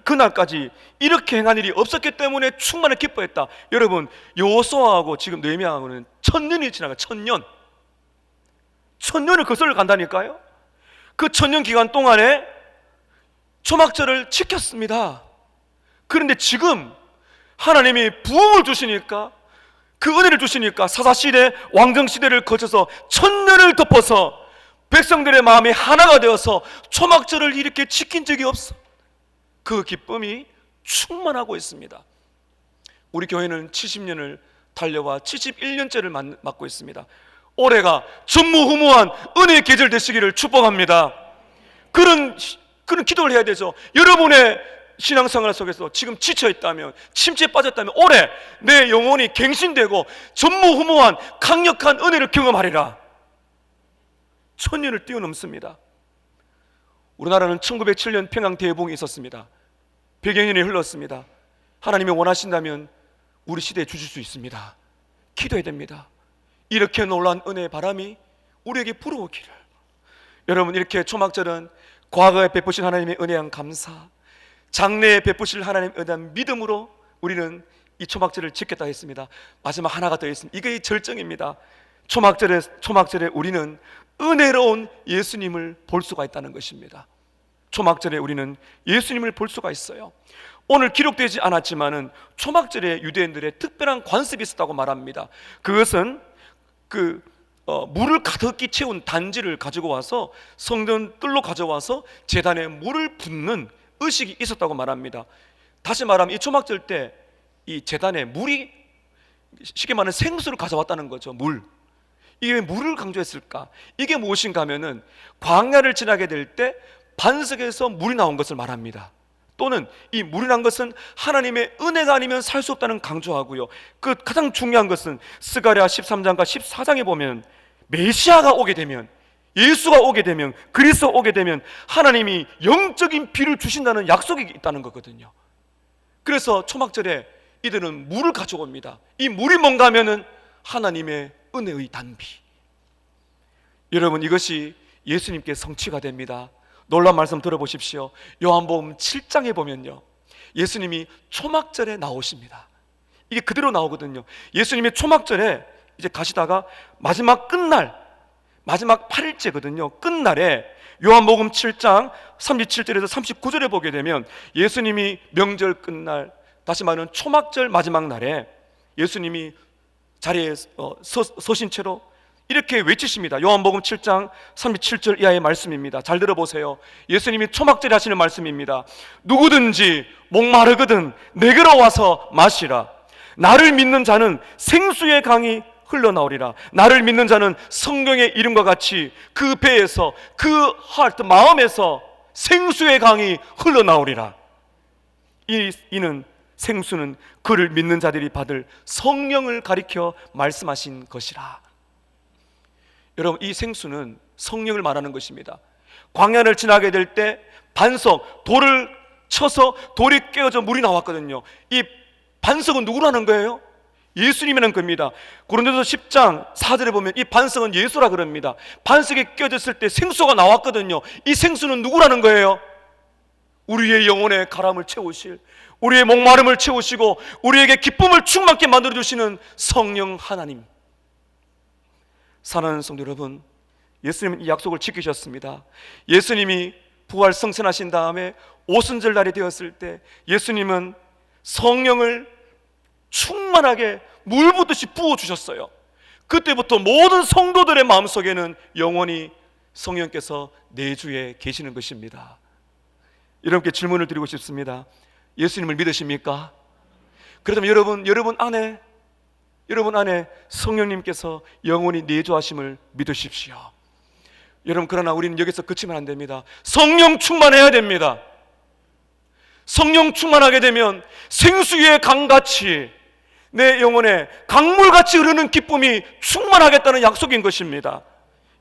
Speaker 1: 그날까지 이렇게 행한 일이 없었기 때문에 충만히 기뻐했다. 여러분, 여호수아하고 지금 느헤미야하고는 1000년이 지나가. 1000년. 1000년을 거슬러 간다니까요. 그 1000년 기간 동안에 초막절을 지켰습니다. 그런데 지금 하나님이 부흥을 주시니까 그 은혜를 주시니까 사사시대 왕정시대를 거쳐서 천년을 덮어서 백성들의 마음이 하나가 되어서 초막절을 이렇게 지킨 적이 없어. 그 기쁨이 충만하고 있습니다. 우리 교회는 70년을 달려와 71년째를 맞고 있습니다. 올해가 전무후무한 은혜의 계절 되시기를 축복합니다. 그런 기도를 해야 되죠. 여러분의 신앙생활 속에서 지금 지쳐있다면, 침체에 빠졌다면 올해 내 영혼이 갱신되고 전무후무한 강력한 은혜를 경험하리라. 천년을 뛰어넘습니다. 우리나라는 1907년 평양 대붕이 있었습니다. 100여 년이 흘렀습니다. 하나님이 원하신다면 우리 시대에 주실 수 있습니다. 기도해야 됩니다. 이렇게 놀라운 은혜의 바람이 우리에게 불어오기를. 여러분, 이렇게 초막절은 과거에 베푸신 하나님의 은혜한 감사, 장래에 베푸실 하나님의 은혜한 믿음으로 우리는 이 초막절을 지켰다 했습니다. 마지막 하나가 더 있습니다. 이게 절정입니다. 초막절에 우리는 은혜로운 예수님을 볼 수가 있다는 것입니다. 초막절에 우리는 예수님을 볼 수가 있어요. 오늘 기록되지 않았지만은 초막절에 유대인들의 특별한 관습이 있었다고 말합니다. 그것은 물을 가득히 채운 단지를 가지고 와서 성전 뜰로 가져와서 제단에 물을 붓는 의식이 있었다고 말합니다. 다시 말하면 이 초막절 때 이 제단에 물이, 쉽게 말하면 생수를 가져왔다는 거죠. 물. 이게 왜 물을 강조했을까? 이게 무엇인가 하면은 광야를 지나게 될 때 반석에서 물이 나온 것을 말합니다. 또는 이 물이 난 것은 하나님의 은혜가 아니면 살 수 없다는 강조하고요. 그 가장 중요한 것은 스가랴 13장과 14장에 보면 메시아가 오게 되면, 예수가 오게 되면, 그리스도 오게 되면 하나님이 영적인 비를 주신다는 약속이 있다는 거거든요. 그래서 초막절에 이들은 물을 가져옵니다. 이 물이 뭔가 하면은 하나님의 은혜의 단비. 여러분, 이것이 예수님께 성취가 됩니다. 놀라운 말씀 들어보십시오. 요한복음 7장에 보면요, 예수님이 초막절에 나오십니다. 이게 그대로 나오거든요. 예수님이 초막절에 이제 가시다가 마지막 끝날, 마지막 8일째거든요. 끝날에 요한복음 7장 37절에서 39절에 보게 되면 예수님이 명절 끝날, 다시 말하면 초막절 마지막 날에 예수님이 자리에 서신 채로 이렇게 외치십니다. 요한복음 7장 37절 이하의 말씀입니다. 잘 들어보세요. 예수님이 초막절에 하시는 말씀입니다. 누구든지 목마르거든 내게로 와서 마시라. 나를 믿는 자는 생수의 강이 흘러나오리라. 나를 믿는 자는 성경의 이름과 같이 그 배에서, 그 하트 마음에서 생수의 강이 흘러나오리라. 이는 생수는 그를 믿는 자들이 받을 성령을 가리켜 말씀하신 것이라. 여러분, 이 생수는 성령을 말하는 것입니다. 광야를 지나게 될 때 반석, 돌을 쳐서 돌이 깨어져 물이 나왔거든요. 이 반석은 누구라는 거예요? 예수님이라는 겁니다. 고린도서 10장 4절에 보면 이 반석은 예수라 그럽니다. 반석에 끼어졌을 때 생수가 나왔거든요. 이 생수는 누구라는 거예요? 우리의 영혼의 가람을 채우실, 우리의 목마름을 채우시고 우리에게 기쁨을 충만케 만들어주시는 성령 하나님. 사랑하는 성도 여러분, 예수님은 이 약속을 지키셨습니다. 예수님이 부활 승천하신 다음에 오순절 날이 되었을 때 예수님은 성령을 충만하게 물 붓듯이 부어주셨어요. 그때부터 모든 성도들의 마음속에는 영원히 성령께서 내주에 계시는 것입니다. 여러분께 질문을 드리고 싶습니다. 예수님을 믿으십니까? 그렇다면 여러분 안에 성령님께서 영원히 내주하심을 믿으십시오. 여러분, 그러나 우리는 여기서 그치면 안 됩니다. 성령 충만해야 됩니다. 성령 충만하게 되면 생수 위의 강같이 내 영혼에 강물같이 흐르는 기쁨이 충만하겠다는 약속인 것입니다.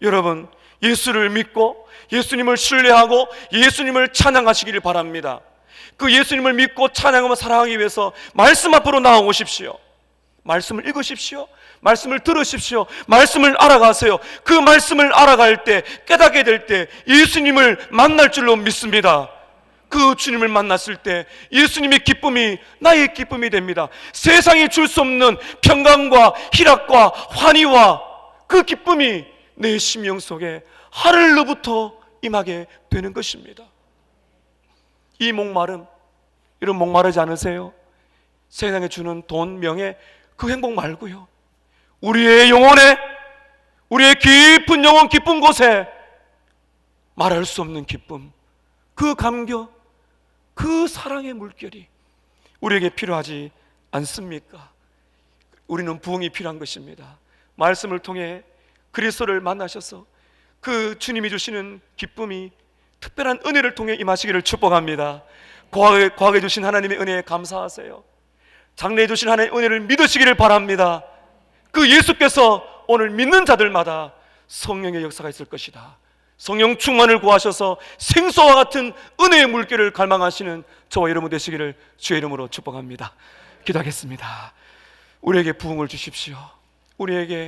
Speaker 1: 여러분, 예수를 믿고 예수님을 신뢰하고 예수님을 찬양하시기를 바랍니다. 그 예수님을 믿고 찬양하며 사랑하기 위해서 말씀 앞으로 나아오십시오. 말씀을 읽으십시오. 말씀을 들으십시오. 말씀을 알아가세요. 그 말씀을 알아갈 때, 깨닫게 될 때 예수님을 만날 줄로 믿습니다. 그 주님을 만났을 때 예수님의 기쁨이 나의 기쁨이 됩니다. 세상이 줄 수 없는 평강과 희락과 환희와 그 기쁨이 내 심령 속에 하늘로부터 임하게 되는 것입니다. 이 목마름, 이런 목마르지 않으세요? 세상에 주는 돈, 명예, 그 행복 말고요, 우리의 영혼에, 우리의 깊은 영혼 깊은 곳에 말할 수 없는 기쁨, 그 감격, 그 사랑의 물결이 우리에게 필요하지 않습니까? 우리는 부흥이 필요한 것입니다. 말씀을 통해 그리스도를 만나셔서 그 주님이 주시는 기쁨이 특별한 은혜를 통해 임하시기를 축복합니다. 과거에 주신 하나님의 은혜에 감사하세요. 장래에 주신 하나님의 은혜를 믿으시기를 바랍니다. 그 예수께서 오늘 믿는 자들마다 성령의 역사가 있을 것이다. 성령 충만을 구하셔서 생수와 같은 은혜의 물결을 갈망하시는 저와 여러분 되시기를 주의 이름으로 축복합니다. 기도하겠습니다. 우리에게 부흥을 주십시오. 우리에게